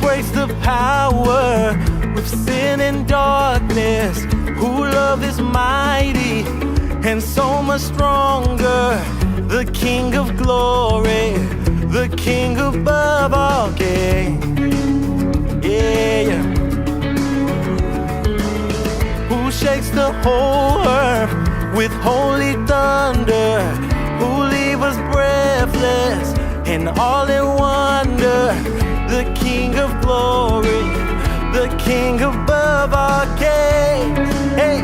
breaks the power with sin and darkness, whose love is mighty and so much stronger. The King of glory, the King above all kings. Yeah. Who shakes the whole earth with holy thunder, who leave us breathless and all in wonder. The King of glory, the King above all kings. Hey,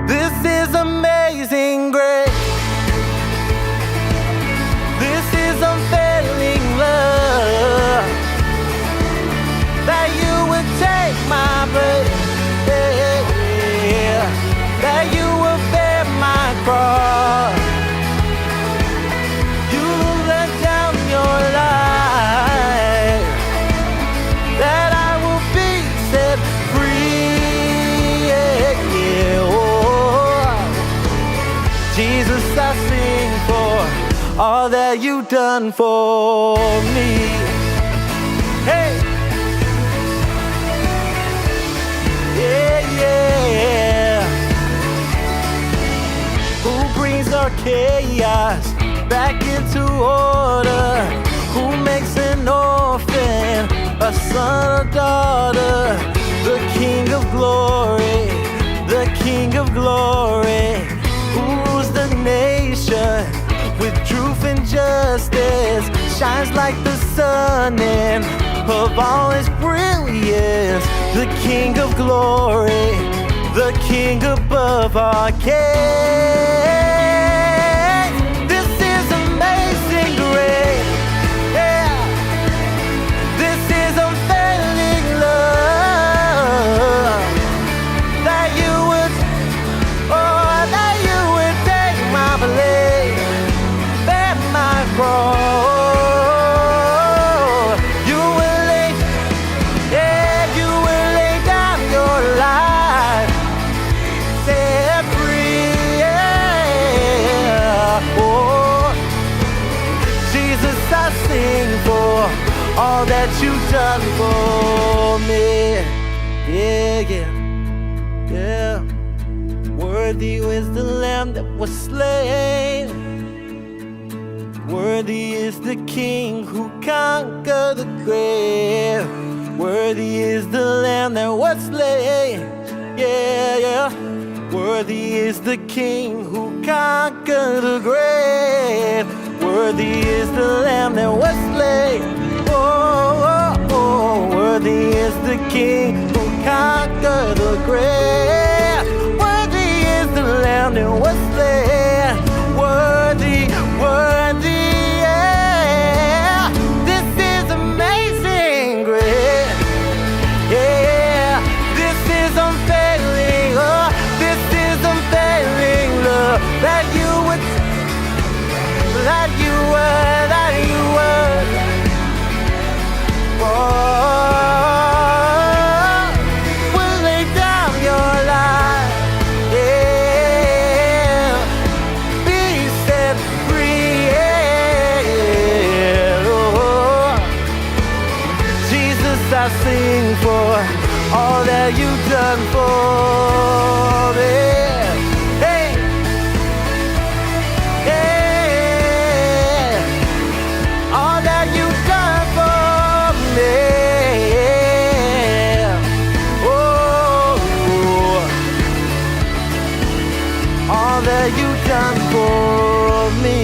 this is amazing grace. This is unfailing love, that you would take my place, yeah, that you would bear my cross. You let down your life, that I will be set free, yeah, yeah. Oh, Jesus, I sing for all that you've done for me. Hey, yeah, yeah. Who brings our chaos back into order? Who makes an orphan a son or daughter? The King of glory, the King of glory, who rules the nation with truth and justice, shines like the sun and of all his brilliance. The King of glory, the King above our kings. This is amazing grace, yeah. This is unfailing love, that you would, oh, that you would take my place, bear my cross. You will lay, yeah, you will lay down your life, set free, yeah. Oh, Jesus, I sing for all that you've done for me. Yeah, yeah, yeah. Worthy is the Lamb that was slain. Worthy is the King who conquered the grave. Worthy is the Lamb that was slain. Yeah, yeah. Worthy is the King who conquered the grave. Worthy is the Lamb that was slain. Oh, oh, oh. Worthy is the King who conquered the grave. Worthy is the Lamb that was slain. Worthy, worthy, yeah. This is amazing grace, yeah. This is unfailing, oh, this is unfailing love, that you would, that you were, that you were. Oh, will lay down your life, yeah. Be set free, yeah. Oh, Jesus, I sing for all that you've done for me. Hey, yeah, all that you've done for me. Oh, all that you've done for me.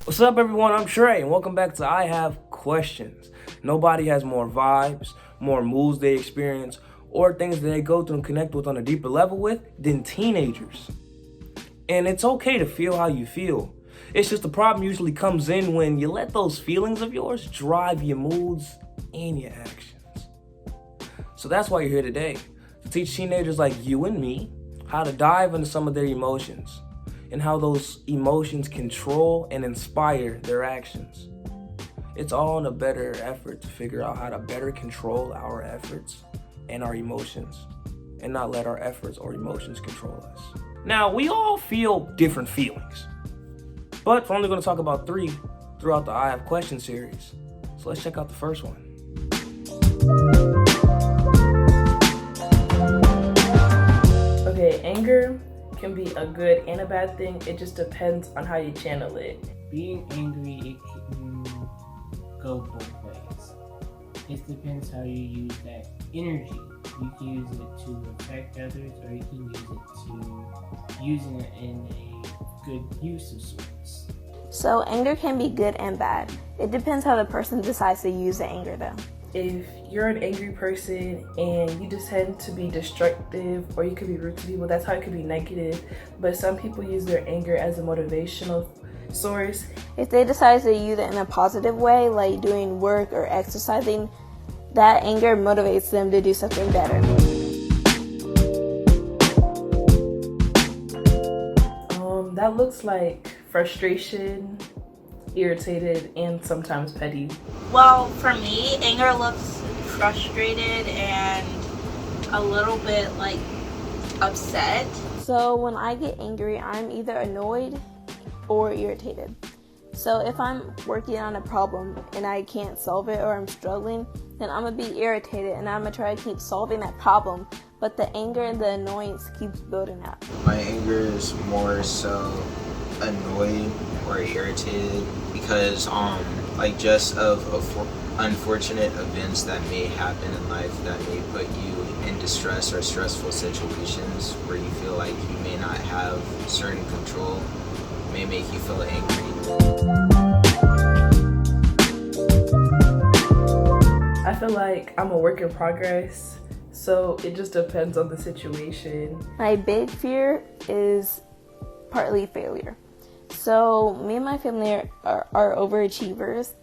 What's up, everyone? I'm Trey, and welcome back to I Have Questions. Nobody has more vibes, more moods they experience, or things that they go through and connect with on a deeper level with than teenagers. And it's okay to feel how you feel. It's just the problem usually comes in when you let those feelings of yours drive your moods and your actions. So that's why you're here today, to teach teenagers like you and me how to dive into some of their emotions and how those emotions control and inspire their actions. It's all in a better effort to figure out how to better control our efforts and our emotions and not let our efforts or emotions control us. Now, we all feel different feelings, but we're only going to talk about 3 throughout the I Have Questions series. So let's check out the first one. Okay, anger can be a good and a bad thing. It just depends on how you channel it. Being angry, it can go both ways. It depends how you use that energy. You can use it to affect others, or you can use it to using it in a good use of sorts. So anger can be good and bad. It depends how the person decides to use the anger though. If you're an angry person and you just tend to be destructive, or you could be rude to people, that's how it could be negative. But some people use their anger as a motivational source. If they decide to use it in a positive way, like doing work or exercising, that anger motivates them to do something better. That looks like frustration, irritated, and sometimes petty. Well, for me, anger looks frustrated and a little bit like upset. So when I get angry, I'm either annoyed or irritated. So if I'm working on a problem and I can't solve it, or I'm struggling, then I'm gonna be irritated and I'm gonna try to keep solving that problem. But the anger and the annoyance keeps building up. My anger is more so annoyed or irritated because like just of unfortunate events that may happen in life that may put you in distress or stressful situations where you feel like you may not have certain control, may make you feel angry. I feel like I'm a work in progress, so it just depends on the situation. My big fear is partly failure. So me and my family are overachievers,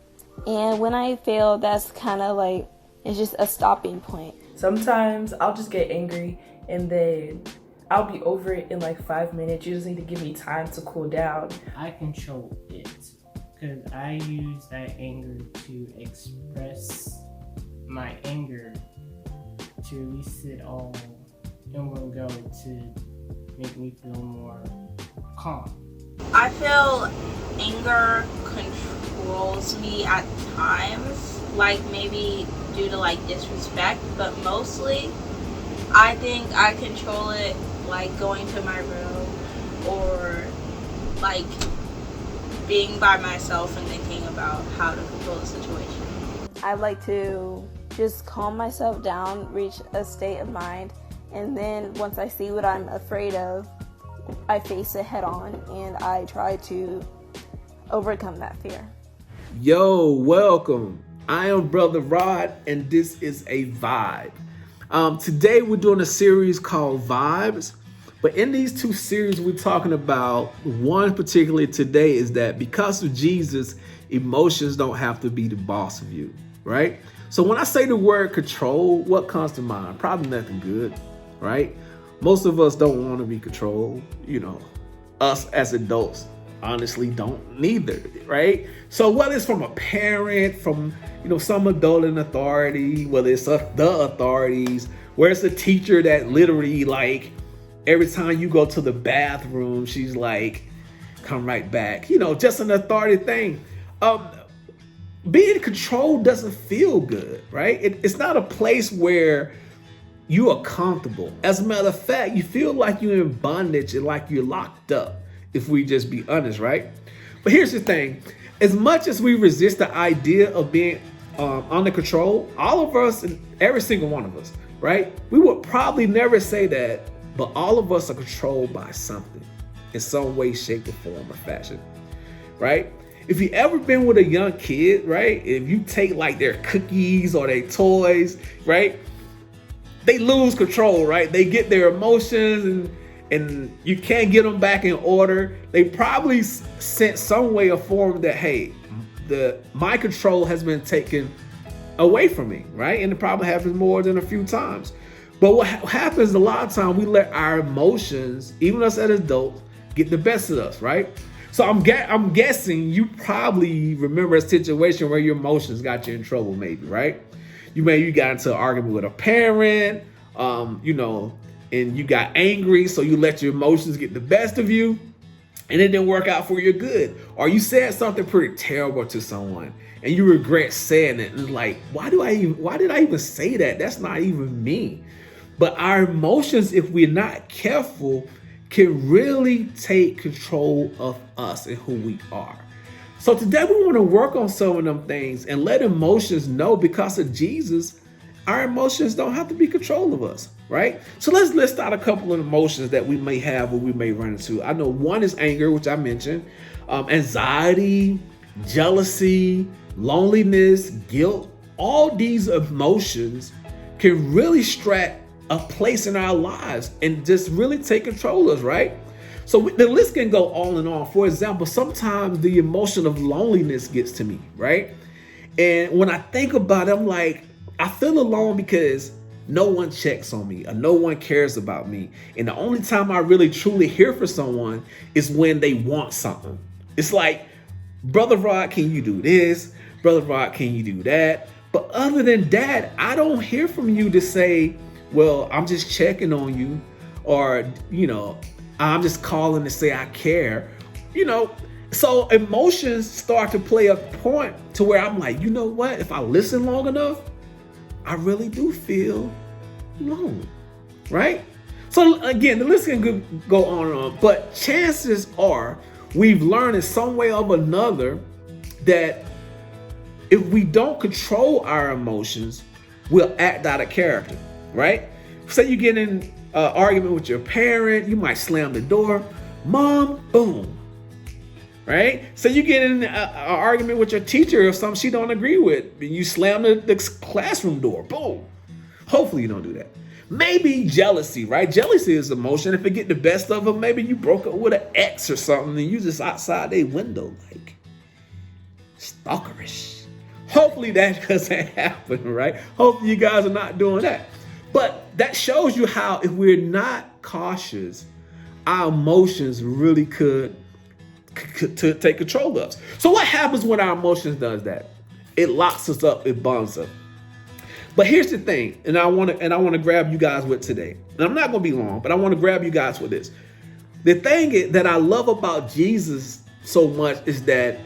and when I fail, that's kind of like, it's just a stopping point. Sometimes I'll just get angry and then I'll be over it in like 5 minutes. You just need to give me time to cool down. I control it because I use that anger to express my anger, to release it all in one go, to make me feel more calm. I feel anger controls me at times, like maybe due to like disrespect, but mostly I think I control it like going to my room or like being by myself and thinking about how to control the situation. I like to just calm myself down, reach a state of mind, and then once I see what I'm afraid of, I face it head on and I try to overcome that fear. Yo, welcome. I am Brother Rod, and this is a vibe. Today we're doing a series called Vibes, but in these 2 series we're talking about one particularly today is that because of Jesus, emotions don't have to be the boss of you, right? So when I say the word control, what comes to mind? Probably nothing good, right? Most of us don't want to be controlled. Us as adults honestly don't neither, right? So whether it's from a parent, from some adult in authority, whether it's the authorities, where it's a teacher that literally like every time you go to the bathroom, she's like, come right back. Just an authority thing. Being controlled doesn't feel good, right? It's not a place where you are comfortable. As a matter of fact, you feel like you're in bondage and like you're locked up, if we just be honest, right? But here's the thing. As much as we resist the idea of being under control, all of us, and every single one of us, right? We would probably never say that, but all of us are controlled by something in some way, shape, or form or fashion, right? if you ever been with a young kid, right? If you take like their cookies or their toys, right? They lose control, right? They get their emotions and you can't get them back in order. They probably sent some way or form that, hey, my control has been taken away from me, right? And it probably happens more than a few times. But what happens a lot of times, we let our emotions, even us as adults, get the best of us, right? So I'm guessing you probably remember a situation where your emotions got you in trouble, maybe, right? You got into an argument with a parent, and you got angry, so you let your emotions get the best of you, and it didn't work out for your good. Or you said something pretty terrible to someone, and you regret saying it, and it's like, why did I even say that? That's not even me. But our emotions, if we're not careful, can really take control of us and who we are. So today we want to work on some of them things and let emotions know, because of Jesus, our emotions don't have to be control of us, right? So let's list out a couple of emotions that we may have or we may run into. I know one is anger, which I mentioned, anxiety, jealousy, loneliness, guilt. All these emotions can really strike a place in our lives and just really take control of us, right? So the list can go on and on. For example, sometimes the emotion of loneliness gets to me, right? And when I think about it, I'm like, I feel alone because no one checks on me or no one cares about me. And the only time I really truly hear from someone is when they want something. It's like, Brother Rod, can you do this? Brother Rod, can you do that? But other than that, I don't hear from you to say, well, I'm just checking on you, or, I'm just calling to say I care, So emotions start to play a point to where I'm like, you know what? If I listen long enough, I really do feel alone, right? So again, the list can go on and on, but chances are we've learned in some way or another that if we don't control our emotions, we'll act out of character, right? Say you get in an argument with your parent, you might slam the door, mom, boom, right? So you get in an argument with your teacher or something she don't agree with, and you slam the classroom door, boom. Hopefully you don't do that. Maybe jealousy, right? Jealousy is emotion. If it get the best of them, maybe you broke up with an ex or something and you just outside their window, like stalkerish. Hopefully that doesn't happen, right? Hopefully you guys are not doing that. But that shows you how, if we're not cautious, our emotions really could take control of us. So what happens when our emotions does that? It locks us up, it bonds us. But here's the thing, and I want to grab you guys with today. And I'm not going to be long, but I want to grab you guys with this. The thing that I love about Jesus so much is that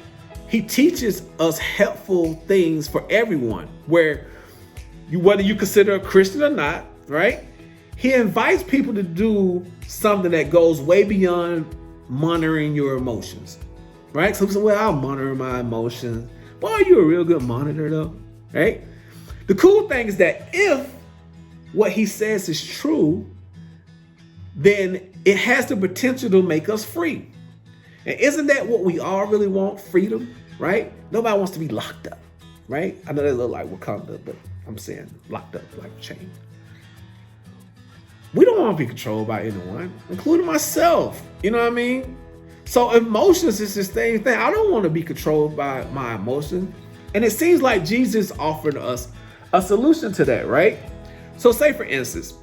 he teaches us helpful things for everyone, whether you consider a Christian or not, right? He invites people to do something that goes way beyond monitoring your emotions, right? So well, I'll monitor my emotions. Well, you're a real good monitor though, right? The cool thing is that if what he says is true, then it has the potential to make us free. And isn't that what we all really want? Freedom, right? Nobody wants to be locked up, right? I know they look like Wakanda, but I'm saying locked up like a chain. We don't want to be controlled by anyone, including myself. You know what I mean? So emotions is the same thing. I don't want to be controlled by my emotions. And it seems like Jesus offered us a solution to that, right? So say for instance,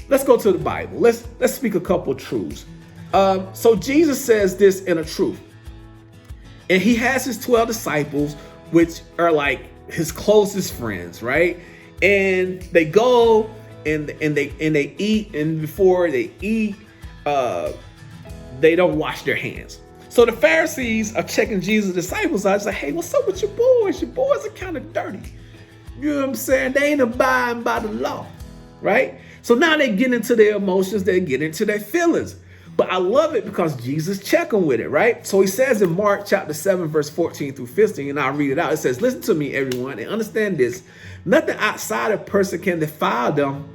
let's go to the Bible. Let's speak a couple truths. So Jesus says this in a truth. And he has his 12 disciples, which are like his closest friends, right? And they go and they eat, and before they eat, they don't wash their hands. So the Pharisees are checking Jesus' disciples out. It's like, hey, what's up with your boys? Your boys are kind of dirty. You know what I'm saying? They ain't abiding by the law, right? So now they get into their emotions, they get into their feelings. But I love it because Jesus checked them with it, right? So he says in Mark chapter 7, verse 14 through 15, and I'll read it out. It says, listen to me, everyone, and understand this. Nothing outside a person can defile them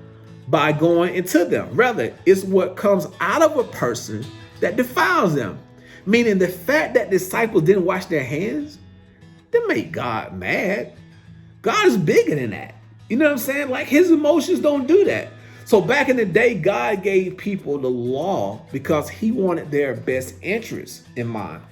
by going into them. Rather, it's what comes out of a person that defiles them. Meaning the fact that disciples didn't wash their hands didn't make God mad. God is bigger than that. You know what I'm saying? Like his emotions don't do that. So back in the day, God gave people the law because he wanted their best interests in mind.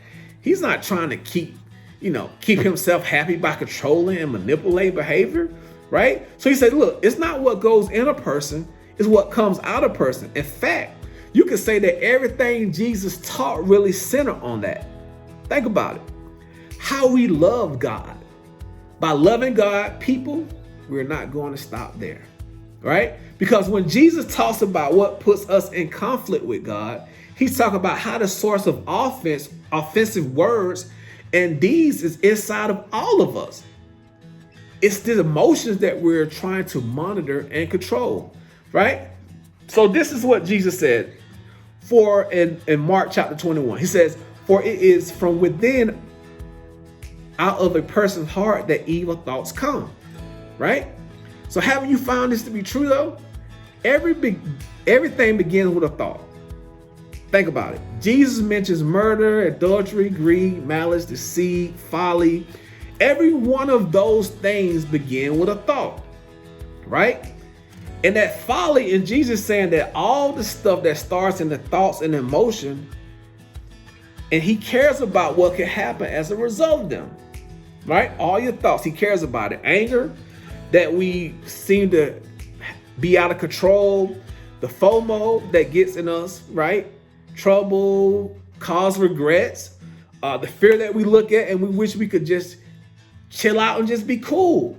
He's not trying to keep himself happy by controlling and manipulating behavior, right? So he said, look, it's not what goes in a person, it's what comes out of a person. In fact, you could say that everything Jesus taught really centered on that. Think about it. How we love God. By loving God, people, we're not going to stop there, right? Because when Jesus talks about what puts us in conflict with God, he's talking about how the source of offensive words and deeds is inside of all of us. It's the emotions that we're trying to monitor and control, right? So this is what Jesus said in Mark chapter 21. He says, for it is from within out of a person's heart that evil thoughts come, right? So haven't you found this to be true though? Everything begins with a thought. Think about it. Jesus mentions murder, adultery, greed, malice, deceit, folly. Every one of those things begin with a thought, right? And that folly, and Jesus saying that all the stuff that starts in the thoughts and emotion, and he cares about what can happen as a result of them, right? All your thoughts, he cares about it. Anger, that we seem to be out of control, the FOMO that gets in us, right? Trouble, cause regrets, the fear that we look at and we wish we could just chill out and just be cool.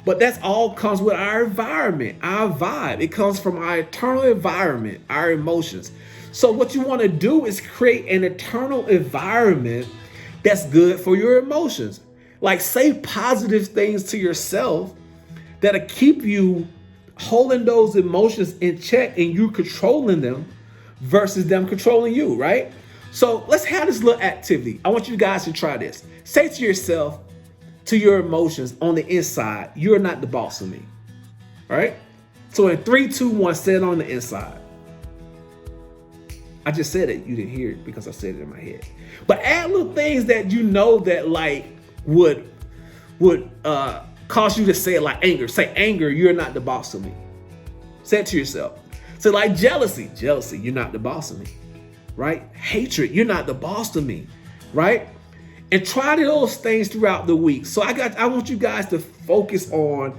But that's all comes with our environment, our vibe. It comes from our internal environment, our emotions. So what you want to do is create an internal environment that's good for your emotions. Like say positive things to yourself that'll keep you holding those emotions in check and you controlling them versus them controlling you, right? So let's have this little activity. I want you guys to try this. Say to yourself, to your emotions on the inside, you're not the boss of me, right? So in 3, 2, 1, say it on the inside. I just said it, you didn't hear it because I said it in my head. But add little things that you know that like would cause you to say it, like anger. Say anger, you're not the boss of me. Say it to yourself. So like jealousy, you're not the boss of me, right? Hatred, you're not the boss of me, right? And try those things throughout the week. So I want you guys to focus on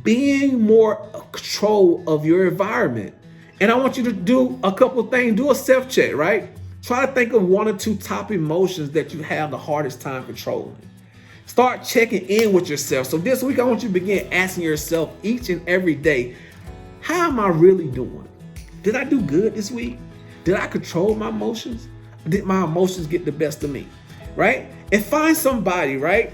being more control of your environment. And I want you to do a couple things, do a self-check, right? Try to think of 1 or 2 top emotions that you have the hardest time controlling. Start checking in with yourself. So this week, I want you to begin asking yourself each and every day, how am I really doing? Did I do good this week? Did I control my emotions? Did my emotions get the best of me? Right? And find somebody, right,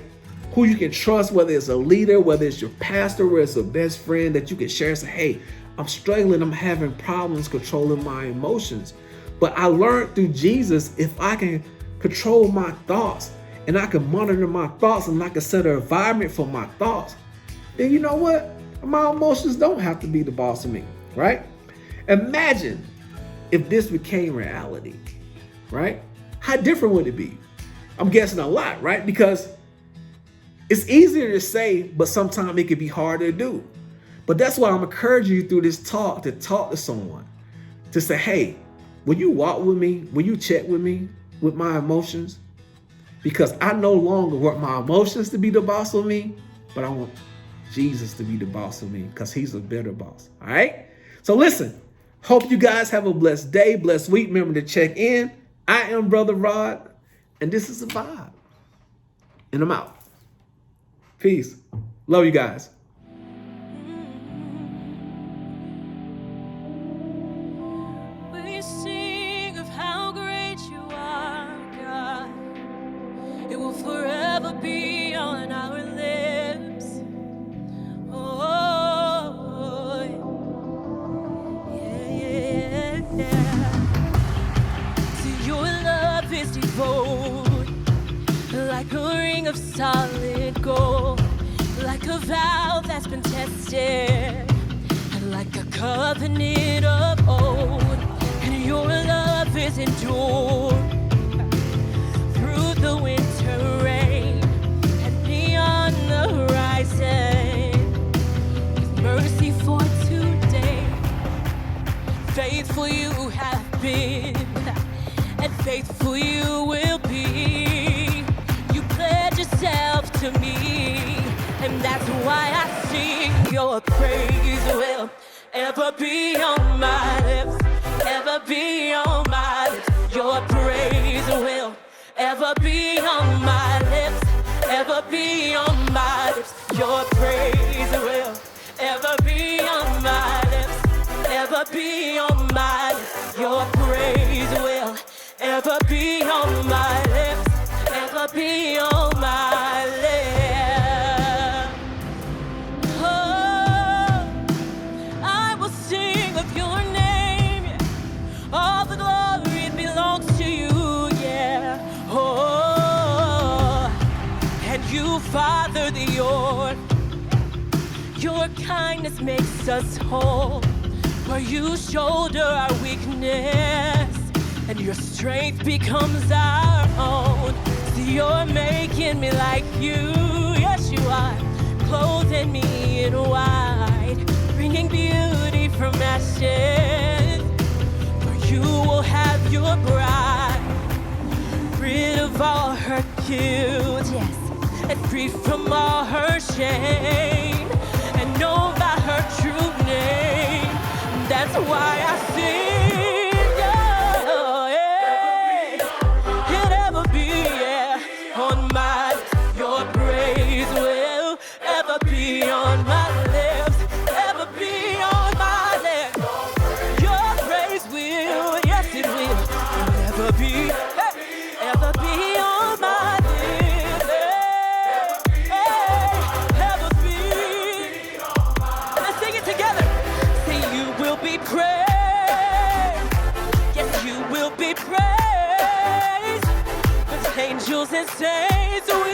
who you can trust, whether it's a leader, whether it's your pastor, whether it's a best friend that you can share and say, hey, I'm struggling, I'm having problems controlling my emotions. But I learned through Jesus, if I can control my thoughts and I can monitor my thoughts and I can set an environment for my thoughts, then you know what? My emotions don't have to be the boss of me, right? Imagine if this became reality, right? How different would it be? I'm guessing a lot, right? Because it's easier to say, but sometimes it can be harder to do. But that's why I'm encouraging you through this talk to talk to someone, to say, hey, will you walk with me? Will you check with me with my emotions? Because I no longer want my emotions to be the boss of me, but I want Jesus to be the boss of me because he's a better boss. All right? So listen, hope you guys have a blessed day, blessed week. Remember to check in. I am Brother Rod, and this is a vibe. And I'm out. Peace. Love you guys. We sing of how great you are, God. It will forever be on our lips. Oh, yeah. See, your love is devoted, like a ring of solid gold, like a vow that's been tested, and like a covenant of old. And your love is endured faithful you have been, and faithful you will be. You pledge yourself to me, and that's why I sing. Your praise will ever be on my lips, ever be on my lips. Your praise will ever be on my lips, ever be on my lips. Your praise will ever be on my lips, ever be on my lips. Your praise will ever be on my lips, ever be on my lips. Oh, I will sing of your name, yeah. All the glory belongs to you, yeah. Oh, and you father the orphan. Your kindness makes us whole, for you shoulder our weakness, and your strength becomes our own. See, you're making me like you, yes you are, clothing me in white, bringing beauty from ashes. For you will have your bride, rid of all her guilt, yes, and free from all her shame, and known by her true name. That's why I sing. Oh, yeah. It ever be, yeah, on my lips. Your praise will ever be on my lips, ever be on my lips. Your praise will, yes it will, ever be, ever be on my lips, ever be. Let's sing it together. Say you will be praised. Yes, you will be praised. With angels and saints we